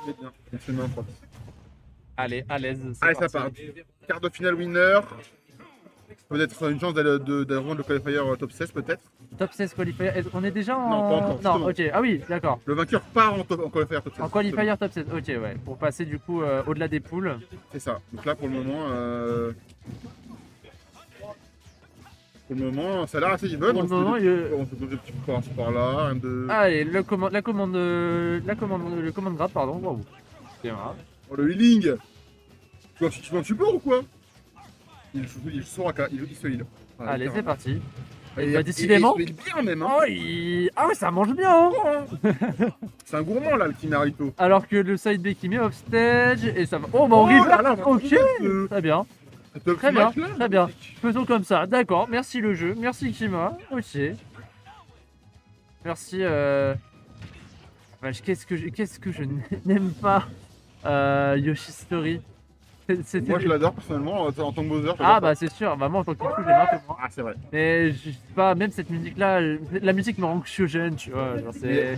C'est bien. On se met en France. Allez, à l'aise. Allez, ça part. Quart de finale winner. Peut-être une chance d'aller rejoindre le qualifier top 16, peut-être. Top 16 qualifier. On est déjà en. Non, pas encore, Non, justement. ok. Ah oui, d'accord. Le vainqueur part en qualifier top 16. En qualifier top 16. Ok, ouais. Pour passer du coup au-delà des poules. C'est ça. Donc là, pour le moment, ça a l'air assez even. Pour le moment, On se pose des petits points par là. Un de... Allez, le commande grade, pardon. Wow. C'est vrai. Oh, le healing. Tu vas en support ou quoi? Il sort à il se heal. Ah, Allez, c'est parti. Et Bah, décidément. il se heal bien même. Hein. Oh, ah ouais, ça mange bien. Hein. C'est un gourmand là, le Kimarito. Alors que le side B qui met off stage et ça va. Oh, bah on arrive là. Ok. Très bien. Très bien, très bien. Faisons comme ça. D'accord. Merci le jeu. Merci Kima. Ok. Merci. Qu'est-ce que je n'aime pas Yoshi Story. Moi je l'adore personnellement en tant que Bowser. Ah bah c'est sûr. Bah moi en tant que Pichu j'aime un peu moins. Ah c'est vrai. Mais je sais pas. Même cette musique là, la musique me rend anxiogène, tu vois. Genre c'est.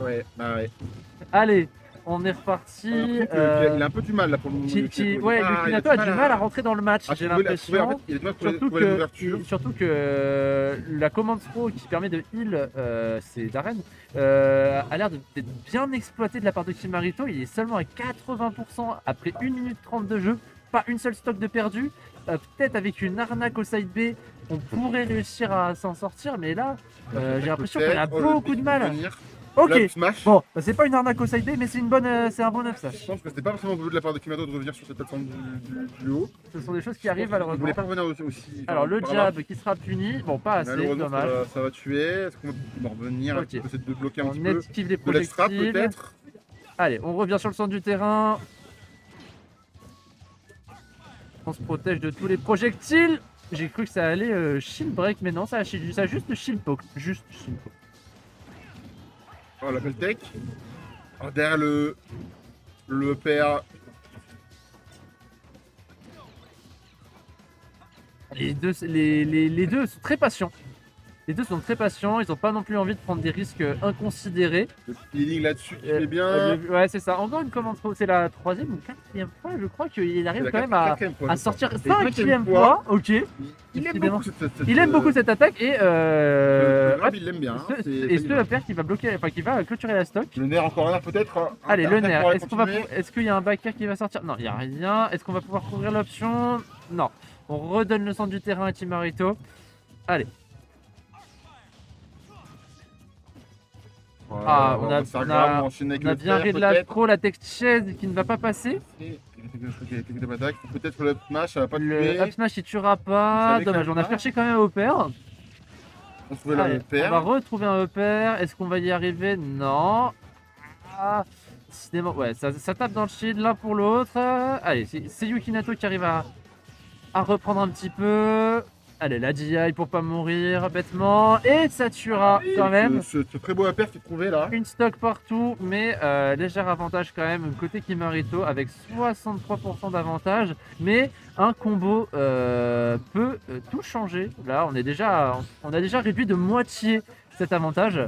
Ouais. Bah ouais. Allez. On est reparti. Il a un peu du mal là pour le moment. Ouais, Lukinato a du mal à rentrer dans le match, j'ai l'impression. En fait, il a du mal à trouver l'ouverture. Surtout que la commande throw qui permet de heal, c'est Darren, a l'air d'être bien exploité de la part de Kimarito. Il est seulement à 80% après 1 minute 30 de jeu. Pas une seule stock de perdu. Peut-être avec une arnaque au side B, on pourrait réussir à s'en sortir. Mais là, j'ai l'impression qu'on a beaucoup de mal. Ok, bon, bah, c'est pas une arnaque au side B, mais c'est un bon up ça. Je pense que c'était pas forcément voulu de la part de Kimato de revenir sur cette plateforme du haut. Ce sont des choses qui arrivent malheureusement. Il voulait pas revenir aussi. Alors le jab qui sera puni, bon pas assez, dommage. Ça va tuer, est-ce qu'on va revenir? Ok. On peut essayer de bloquer un petit peu. On esquive les projectiles. Peut-être. Allez, on revient sur le centre du terrain. On se protège de tous les projectiles. J'ai cru que ça allait shield break, mais non, ça a juste shield poke. Juste shield poke. Oh, la belle tech. Alors, derrière le PR. Les deux sont très patients. Les deux sont très patients, ils n'ont pas non plus envie de prendre des risques inconsidérés. Le healing là-dessus qui fait bien. Ouais, c'est ça. Encore une commande throw, c'est la 3e ou 4e fois, je crois qu'il arrive quand même à sortir 5e fois. Ok. Il aime beaucoup cette attaque et il l'aime bien. Et ce upper qui va bloquer, enfin qui va clôturer la stock. Le nerf encore un nerf peut-être. Allez, le nerf. Est-ce qu'il y a un backer qui va sortir? Non, il n'y a rien. Est-ce qu'on va pouvoir couvrir l'option? Non. On redonne le centre du terrain à Kimarito. Allez. Voilà, on a bien ri de la pro, la tech chaise qui ne va pas passer. Peut-être que le up smash ça va pas tuer. Le up smash il tuera pas. Dommage, on a cherché quand même un upper. On va retrouver un upper. Est-ce qu'on va y arriver? Non. Ah, décidément, ouais, ça tape dans le shield l'un pour l'autre. Allez, c'est Yukinato qui arrive à reprendre un petit peu. Allez, la DI pour pas mourir bêtement. Et ça tuera quand même. Ce très beau upper qui est trouvé là. Une stock partout, mais léger avantage quand même côté Kimarito avec 63% d'avantage. Mais un combo peut tout changer. Là, on a déjà réduit de moitié cet avantage.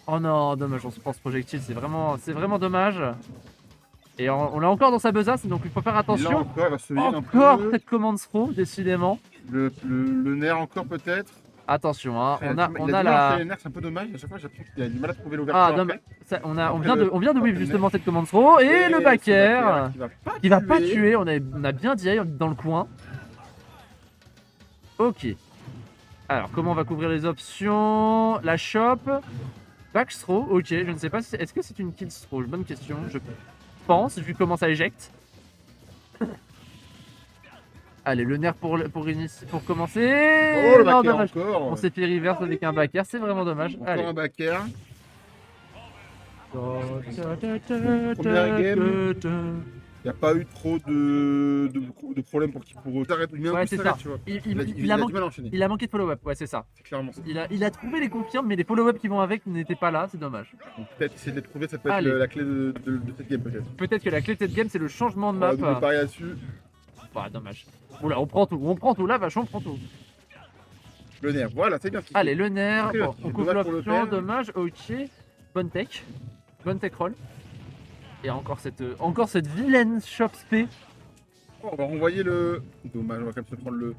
Oh non, dommage, on se pense projectile, c'est vraiment dommage. Et on l'a encore dans sa besace, donc il faut faire attention. Encore cette commande throw, décidément. Le nerf encore peut-être. Attention, hein, on a la. Le nerf, c'est un peu dommage. À chaque fois, j'ai l'impression qu'il a du mal à trouver l'ouverture. On vient de whip justement cette commande throw et le backer qui va pas tuer. On a bien dit dans le coin. Ok. Alors, comment on va couvrir les options? La shop. Back throw, ok, je ne sais pas si... Est-ce que c'est une kill throw? Bonne question, je pense, vu comment ça éjecte. Allez, le nerf pour commencer. Oh, le backer encore. On s'est fait reverse avec un backer, c'est vraiment dommage. Encore un backer. Première game. Il n'y a pas eu trop de problèmes pour t'arrêter. Ouais, c'est ça. Il a manqué de follow-up, ouais, c'est ça. C'est clairement ça. Il a trouvé les confirmes, mais les follow-up qui vont avec n'étaient pas là, c'est dommage. Peut-être essayer de les trouver, ça peut être la clé de cette game peut-être. Peut-être que la clé de cette game, c'est le changement de map. On va parier là-dessus. Bah, dommage. Oula, on prend tout, là, vachement, on prend tout. Le nerf, voilà, c'est bien. Allez, le nerf, bon, on couvre l'option, dommage, ok. Bonne tech roll. Et encore cette vilaine shop spé. Oh, on va renvoyer le... Dommage, on va quand même se prendre le...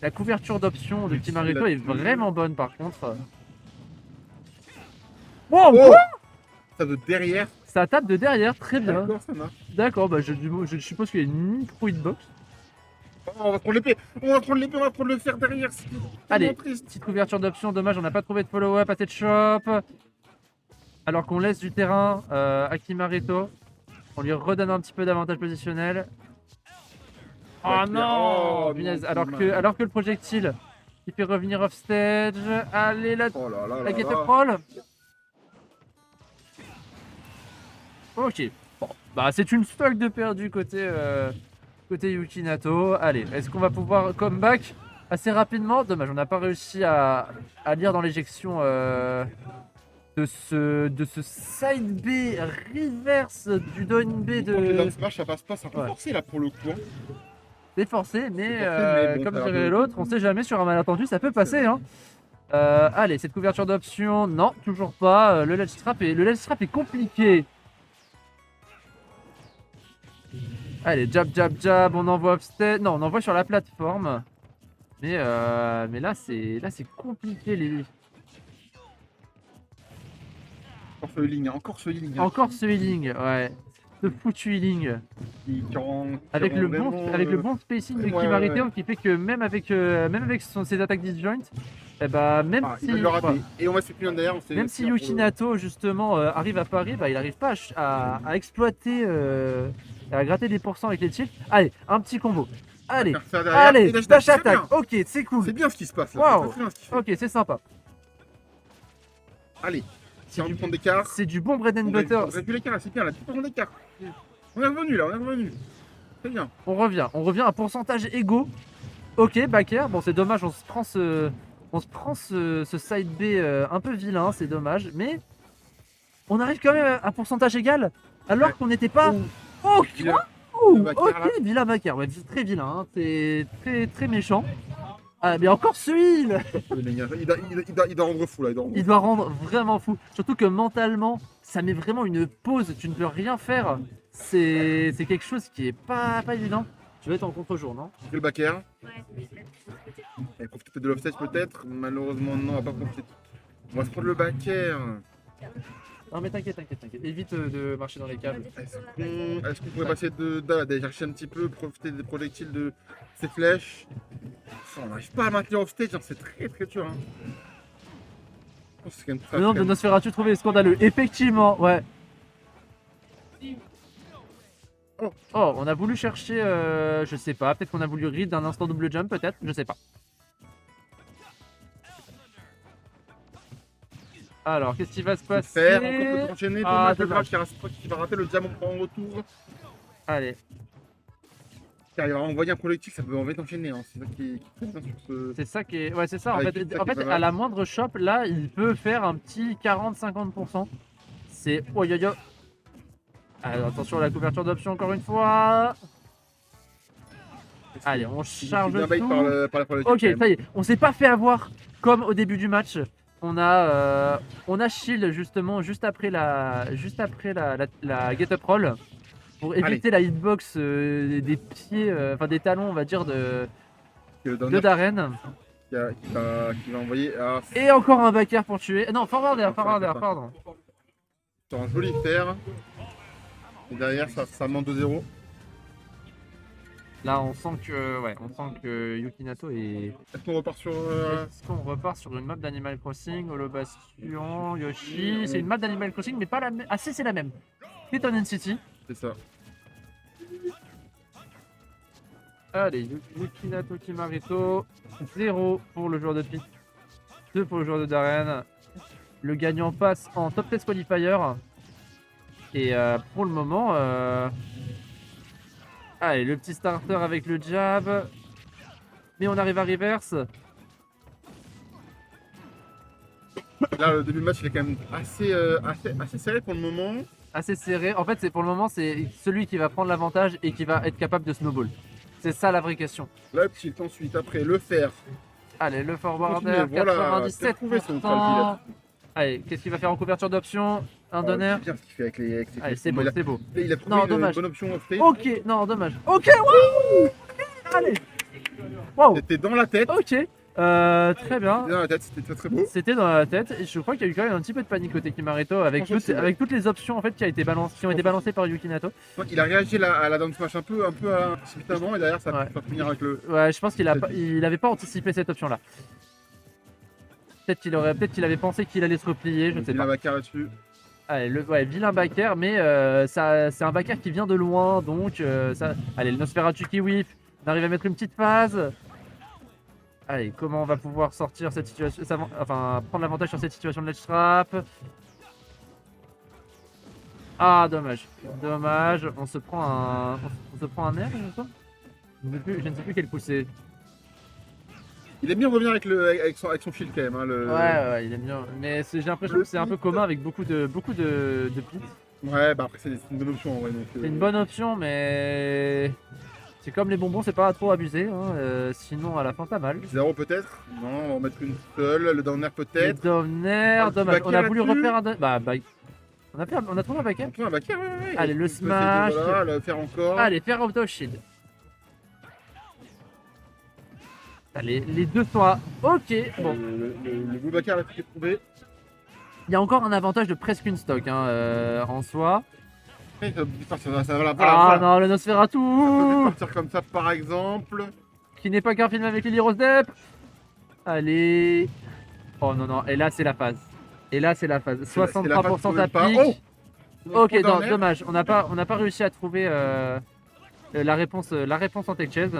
La couverture d'options de Oui, Kimarito là- est vraiment bonne par contre. Wow, Oh, quoi ça de derrière. Ça tape de derrière, très bien. D'accord, ça marche. D'accord, bah je suppose qu'il y a une micro hitbox. Oh, on va prendre l'épée. On va prendre l'épée, on va prendre le fer derrière. C'est Allez, tellement triste. petite couverture d'options, dommage, on n'a pas trouvé de follow-up à cette shop. Alors qu'on laisse du terrain à Kimarito. On lui redonne un petit peu d'avantage positionnel. Oh Ouais, non, oh, punaise, non, alors que le projectile il fait revenir off stage. Allez, la Oh là là La là get là. up roll. Ok. Bon, bah c'est une stock de perdu côté Yukinato. Allez, est-ce qu'on va pouvoir comeback assez rapidement? Dommage, on n'a pas réussi à lire dans l'éjection de ce side B reverse du down B Les de... down smash, ça passe pas, c'est un peu Ouais. forcé là pour le coup. Hein. C'est forcé, mais, C'est forcé, mais bon, comme ça a l'air dirait de- l'autre, on sait jamais sur un malentendu, ça peut passer. Hein. Allez, cette couverture d'options, non, toujours pas. Le ledge trap est compliqué. Allez, jab, jab, jab, on envoie upstairs. Non, on envoie sur la plateforme. Mais là, c'est compliqué, les... Encore ce healing, hein, encore ce healing. Hein, Encore ce healing, ouais. Ce foutu healing. Avec le bon spacing de ouais, Kimarito ouais. qui fait que même avec ses attaques disjoint, eh bah, même Ah, si, il va le rater. ouais, Et on va se plus derrière. On même si Yukinato justement arrive à Paris, bah, il n'arrive pas à exploiter, à gratter des pourcents avec les chips. Allez, un petit combo. Allez, allez, dash attack. Ok, c'est cool. C'est bien ce qui se passe là. Waouh. C'est très bien ce qu'il fait. Ok, c'est sympa. Allez, c'est du point d'écart. C'est du bon bread and On butter. réduit l'écart là, c'est bien là, tout point d'écart. On est revenu là, on est revenu. C'est bien. On revient à pourcentage égaux. Ok, backer. Bon, c'est dommage, on se prend ce side B un peu vilain, c'est dommage. Mais on arrive quand même à pourcentage égal, alors Ouais. qu'on n'était pas. Ouh. Oh, Vilain. quoi Le backer, ok, là. vilain backer. Ouais, c'est très vilain, hein. C'est très très méchant. Ah, mais encore ce heal. Il doit rendre fou là, il doit rendre Il doit rendre vraiment fou. Surtout que mentalement, ça met vraiment une pause. Tu ne peux rien faire. C'est quelque chose qui est pas évident. Tu vas être en contre-jour, non? fou. Le backer. Elle profite peut-être de l'offstage peut-être. Malheureusement non, on va pas profiter. On va se prendre le backer. Non mais t'inquiète. Évite de marcher dans les câbles. Est-ce qu'on pourrait passer d'aller chercher un petit peu, profiter des projectiles de ces flèches? On n'arrive pas à maintenir offstage, hein, c'est très très dur. Hein. Oh, c'est quand même très, Le nom très- de Nosferatu trouvé scandaleux. Effectivement, ouais. Oh. Oh, on a voulu chercher, je sais pas, peut-être qu'on a voulu read d'un instant double jump, peut-être, je sais pas. Alors, qu'est-ce qui va se passer? Faire, encore peut enchaîner. Ah, Dommage, dommage. qui va rater le diamant en retour. Allez, Car il va envoyer un projectile, ça peut vite enchaîner. Hein. C'est ça qui est très bien sur ce. c'est ça qui est... Ouais, c'est ça, en Avec fait, ça qui est en pas fait mal. à la moindre shop, là, il peut faire un petit 40-50%. C'est... Oh, yo, yo. Alors, attention à la couverture d'option encore une fois. Allez, on charge bien bait tout. par la projectile. Ok, ça y est, on s'est pas fait avoir comme au début du match. On a shield justement juste après la get up roll pour éviter la hitbox des pieds, enfin des talons on va dire de Darren. Qui va envoyer. Ah, Et encore un backer pour tuer. Non, forward air, Enfin, pardon. sur un joli fer. Et derrière, ça monte de 0. Là, on sent que Yukinato est. Est-ce qu'on repart sur. Est-ce qu'on repart sur une map d'Animal Crossing, Holo Bastion, Yoshi? C'est une map d'Animal Crossing, mais pas la même. Ah, si, c'est la même. Ketonen City. C'est ça. Allez, Yukinato Kimarito. 0 pour le joueur de Pit. 2 pour le joueur de Darren. Le gagnant passe en top test qualifier. Et pour le moment. Allez, le petit starter avec le jab. Mais on arrive à reverse. Là, le début de match, il est quand même assez serré pour le moment. Assez serré. En fait, pour le moment, c'est celui qui va prendre l'avantage et qui va être capable de snowball. C'est ça la vraie question. Là, le petit ensuite, après, le fer. Allez, le forwarder, Continuez, voilà, 97%. trouvé son ultra Allez, qu'est-ce qu'il va faire en couverture d'option? Un donner. C'est bien ce qu'il fait avec ses Allez, c'est combos. beau, c'est beau. Il a trouvé Non, une dommage. bonne option off stage. Ok, non, dommage. Ok, waouh. Allez. Waouh. C'était dans la tête. Ok, très bien. C'était dans la tête, c'était très très beau. C'était dans la tête. Et je crois qu'il y a eu quand même un petit peu de panique côté Kimarito avec, Franchement, c'est vrai. avec toutes les options en fait qui ont été balancées par Yukinato. Donc, il a réagi à la down smash un peu précipitamment et derrière ça Ouais. va finir avec le. Ouais, je pense qu'il avait pas anticipé cette option là. Peut-être qu'il avait pensé qu'il allait se replier, je ne sais Il a pas. Bakar là-dessus. Allez, ouais, vilain backer, mais c'est un backer qui vient de loin, donc ça. Allez, le Nosferatu qui whiff, on arrive à mettre une petite phase. Allez, comment on va pouvoir sortir cette situation, enfin prendre l'avantage sur cette situation de ledge trap. Ah, dommage, dommage. On se prend un air, je ne sais pas. Je ne sais plus quel coup c'est. Il aime bien revenir avec son shield quand même. Hein, Ouais, il aime bien. Mais j'ai l'impression que c'est un peu commun avec beaucoup de pits. Ouais, bah après c'est une bonne option en vrai. C'est une bonne option, mais c'est comme les bonbons, c'est pas trop abusé. Hein. Sinon, à la fin, pas mal. 0 peut-être. Non, on va en mettre une seule. Le downer Le peut-être. downer, Un petit dommage. On a backer voulu là-dessus. refaire un. On a trouvé un backer. On peut un Bakar, ouais. Allez, le On peut essayer de, smash. voilà, le faire encore. Allez, faire auto shield. Allez, les deux sont à. Ok, bon. Le beau Bakar là qui est trouvé. Il y a encore un avantage de presque une stock en soi. Ouais, voilà, Ah non, le Nosferatu Ça peut partir comme ça par exemple. qui n'est pas qu'un film avec Lily Rose Depp. Allez. Oh non, non, et là c'est la phase. Et là c'est la phase. C'est la phase 63% qui à pas. pique. Oh Ok, non, dommage. On n'a pas réussi à trouver la réponse en tech chase.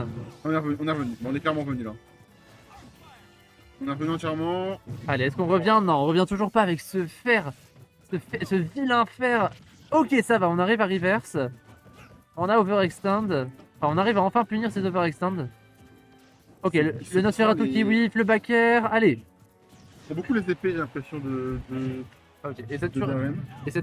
On est revenu. On est clairement revenu là. On est revenu entièrement. Allez, est-ce qu'on revient? Non, on revient toujours pas avec ce fer. Ce vilain fer. Ok, ça va, on arrive à reverse. On a overextend. Enfin, on arrive à enfin punir ces overextend. Ok, le Nosferatu qui whiff, le backer. Allez. C'est beaucoup les épées, j'ai l'impression de Ok, et cette, Darren.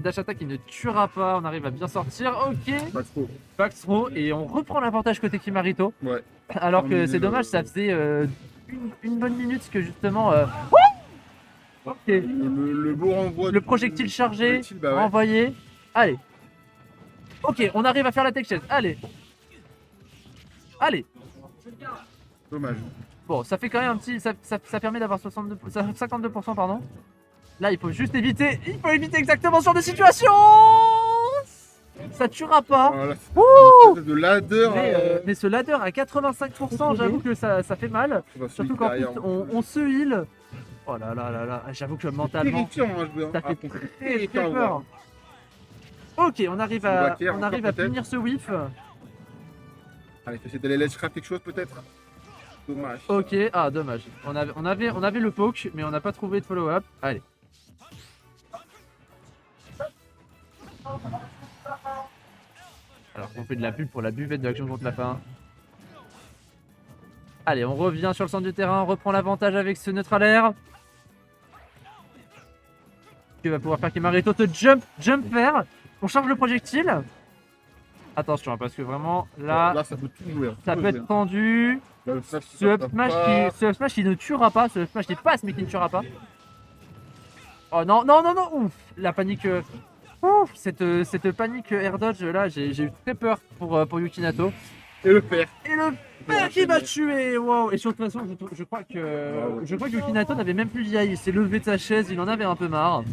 dash attack qui ne tuera pas. On arrive à bien sortir. Ok. Pas trop. Back throw. Et on reprend l'avantage côté Kimarito. Ouais. Alors que Terminé c'est dommage, le- ça faisait une bonne minute que justement. Ok. Le beau renvoi. Le projectile chargé, projectile, bah ouais. envoyé. Allez. Ok, on arrive à faire la tech chase. Allez. Allez. Dommage. Bon, ça fait quand même un petit. Ça permet d'avoir 52%, pardon. Là, il faut juste éviter. Il faut éviter exactement ce genre de situation. Ça tuera pas. Voilà, Ouh. de ladder. Mais ce ladder à 85%, j'avoue que ça fait mal. Surtout qu'en plus, on se heal. Oh là là là là. J'avoue que mentalement. Terrifiant à jouer. Ça à fait contre. très Terrifiant à peur. voir. Ok, on arrive à, Backer, on encore arrive à peut-être. punir ce whiff. Allez, essayer d'aller let's scrap quelque chose peut-être. Dommage. Ok, ah dommage. On avait le poke, mais on n'a pas trouvé de follow-up. Allez. Alors qu'on fait de la pub pour la buvette de l'action contre la faim. Allez, on revient sur le centre du terrain, on reprend l'avantage avec ce neutral air. Tu vas pouvoir faire Kimarito te jump faire. On charge le projectile. Attention, hein, parce que vraiment, là, ça peut tout jouer. ça peut être tendu. Le smash, Ce up smash qui ne tuera pas, ce up smash qui passe mais qui ne tuera pas. Oh non, non, non, non, ouf, la panique. Ouf, cette panique air dodge là, j'ai eu très peur pour Yukinato. Et le père. Et le père qui m'a tué, wow. Et sur toute façon, je crois que Yukinato n'avait même plus d'IA, il s'est levé de sa chaise, il en avait un peu marre.